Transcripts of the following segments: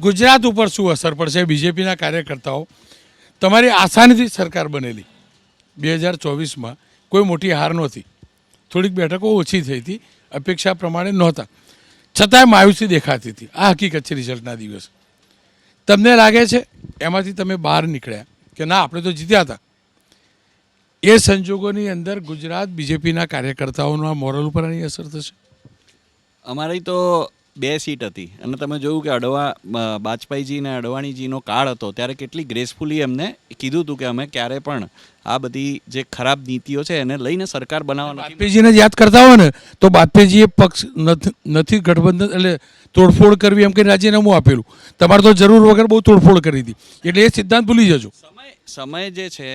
ગુજરાત ઉપર શું અસર પડશે બીજેપીના કાર્યકર્તાઓ તમારી આસાનીથી સરકાર બનેલી 2024માં કોઈ મોટી હાર નહોતી, થોડીક બેઠકો ઓછી થઈ હતી, અપેક્ષા પ્રમાણે નહોતા, છતાંય માયુસી દેખાતી હતી. આ હકીકત છે રિઝલ્ટના દિવસે. તમને લાગે છે એમાંથી તમે બહાર નીકળ્યા કે ના આપણે તો જીત્યા હતા? એ સંજોગોની અંદર ગુજરાત બીજેપીના કાર્યકર્તાઓના મોરલ ઉપર આની અસર થશે? અમારી તો 2 સીટ હતી અને તમે જોયું કે વાજપેયીજી અને અડવાણીજીનો કાળ હતો ત્યારે કેટલી ગ્રેસફુલી એમને કીધું હતું કે અમે ક્યારે પણ આ બધી જે ખરાબ નીતિઓ છે એને લઈને સરકાર બનાવવાની. વાજપેયીજીને યાદ કરતા હોય ને તો વાજપેયીજીએ પક્ષ નથી ગઠબંધન એટલે તોડફોડ કરવી એમ કે રાજીનામું આપેલું. તમારે તો જરૂર વગર બહુ તોડફોડ કરી હતી, એટલે એ સિદ્ધાંત ભૂલી જજો. સમય જે છે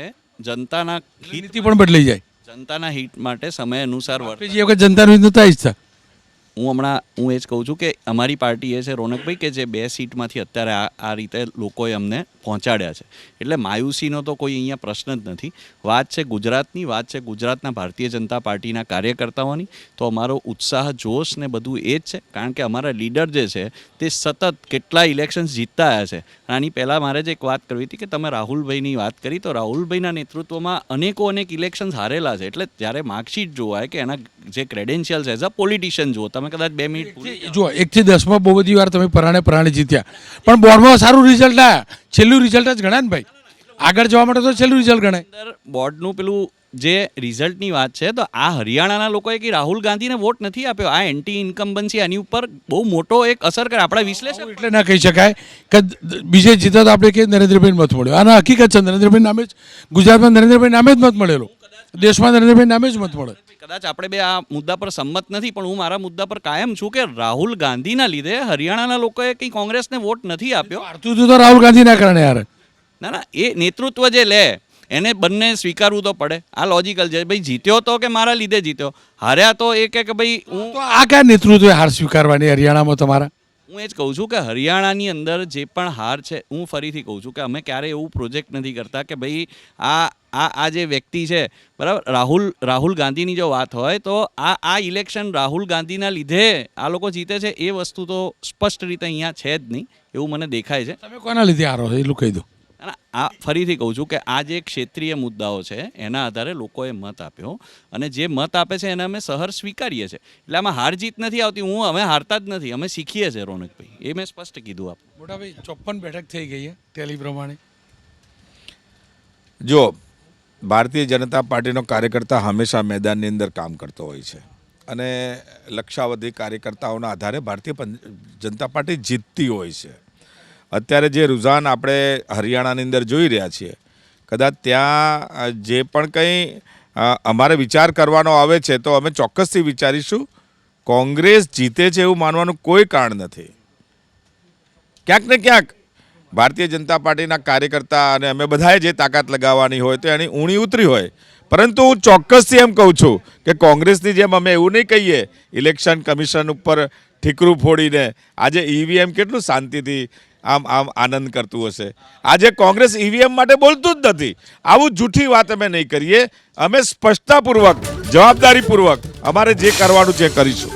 જનતાના નીતિ પણ બદલાઈ જાય. જનતાના હિત માટે સમય અનુસાર વાજપેયીજી વખત જનતાનું હિત નહોતા ઈચ્છતા. હું એ જ કહું છું કે અમારી પાર્ટી એ છે રોનકભાઈ કે જે 2 સીટમાંથી અત્યારે આ રીતે લોકોએ અમને પહોંચાડ્યા છે, એટલે માયુસીનો તો કોઈ અહીંયા પ્રશ્ન જ નથી. વાત છે ગુજરાતની, વાત છે ગુજરાતના ભારતીય જનતા પાર્ટીના કાર્યકર્તાઓની. તો અમારો ઉત્સાહ, જોશ ને બધું એ જ છે, કારણ કે અમારા લીડર જે છે તે સતત કેટલા ઇલેક્શન્સ જીતતા આવ્યા છે. આની પહેલાં મારે જ એક વાત કરવી હતી કે તમે રાહુલભાઈની વાત કરી, તો રાહુલભાઈના નેતૃત્વમાં અનેક ઇલેક્શન્સ હારેલા છે. એટલે જ્યારે માર્કશીટ જોવાય કે એના જે ક્રેડેન્શિયલ્સ એઝ અ પોલિટિશિયન જુઓ, તમે કદાચ 2 મિનિટ જુઓ, 1 થી 10માં બહુ બધી વાર તમે પરાણે જીત્યા, પણ બોર્ડમાં સારું રિઝલ્ટ આવ્યા. છેલ્લું રિઝલ્ટ જ ગણાય ને ભાઈ, આગળ જવા માટે તો છેલ્લું રિઝલ્ટ ગણાય. બોર્ડનું પેલું જે રિઝલ્ટની વાત છે, તો આ હરિયાણાના લોકોએ કે રાહુલ ગાંધીને વોટ નથી આપ્યો. આ એન્ટી ઇન્કમ્બન્સી આની ઉપર બહુ મોટો એક અસર કરે. આપણા વિશ્લેષક એટલે ના કહી શકાય કે બીજે જીતા તો આપણે કે નરેન્દ્રભાઈ મત મળ્યો. આના હકીકત છે, નરેન્દ્રભાઈ નામે જ ગુજરાતમાં નરેન્દ્રભાઈ નામે જ મત મળેલો, દેશમાં નરેન્દ્રભાઈ નામે જ મત મળે. કદાચ આપણે બે આ મુદ્દા પર સંમત નથી, પણ હું મારા મુદ્દા પર કાયમ છું કે રાહુલ ગાંધીના લીધે હરિયાણાના લોકોએ કંઈ કોંગ્રેસને વોટ નથી આપ્યો. પાડતું તો રાહુલ ગાંધીના કારણે યાર. ના, એ નેતૃત્વ જે લે એને બંને સ્વીકારવું તો પડે. આ લોજિકલ છે. ભાઈ જીત્યો તો કે મારા લીધે જીત્યો, હાર્યા તો એ કે ભાઈ હું તો આ કયા નેતૃત્વે હાર સ્વીકારવાની હરિયાણામાં તમારા? હું એ જ કહું છું કે હરિયાણાની અંદર જે પણ હાર છે, હું ફરીથી કહું છું કે અમે ક્યારેય એવું પ્રોજેક્ટ નથી કરતા કે ભાઈ આ જે વ્યક્તિ છે, બરાબર, રાહુલ ગાંધીની જો વાત હોય તો આ ઇલેક્શન રાહુલ ગાંધીના લીધે આ લોકો જીતે છે, એ વસ્તુ તો સ્પષ્ટ રીતે અહીંયા છે જ નહીં, એવું મને દેખાય છે. તમે કોના લીધે હારો છો એટલું કહી દો. આ ફરીથી કહું છું કે આ જે ક્ષેત્રીય મુદ્દાઓ છે એના આધારે લોકોએ મત આપ્યો, અને જે મત આપે છે એને અમે સહર સ્વીકારીએ છીએ. એટલે આમાં હાર જીત નથી આવતી. અમે હારતા જ નથી, અમે શીખીએ છીએ રોનકભાઈ, એ મેં સ્પષ્ટ કીધું. આપ મોટાભાઈ 54 બેઠક થઈ ગઈ છે ટેલી પ્રમાણે. જો ભારતીય જનતા પાર્ટીનો કાર્યકર્તા હંમેશા મેદાનની અંદર કામ કરતો હોય છે, અને લક્ષાવધિ કાર્યકર્તાઓના આધારે ભારતીય જનતા પાર્ટી જીતતી હોય છે. અત્યારે જે રુઝાન આપણે હરિયાણાની અંદર જોઈ રહ્યા છીએ, કદાચ ત્યાં જે પણ કંઈ અમારે વિચાર કરવાનો આવે છે તો અમે ચોક્કસથી વિચારીશું. કોંગ્રેસ જીતે છે એવું માનવાનું કોઈ કારણ નથી. ક્યાંક ને ક્યાંક ભારતીય જનતા પાર્ટીના કાર્યકર્તા અને અમે બધાએ જે તાકાત લગાવવાની હોય તો એની ઊણી ઉતરી હોય, પરંતુ હું ચોક્કસથી એમ કહું છું કે કોંગ્રેસની જેમ અમે એવું નહીં કહીએ ઇલેક્શન કમિશન ઉપર ઠીકરું ફોડીને. આજે ઈવીએમ કેટલું શાંતિથી આમ આનંદ કરતું હશે. આજે કોંગ્રેસ ઈવીએમ માટે બોલતું જ નથી. આવું જૂઠી વાત અમે નહીં કરીએ. અમે સ્પષ્ટતાપૂર્વક, જવાબદારીપૂર્વક અમારે જે કરવાનું છે કરીશું.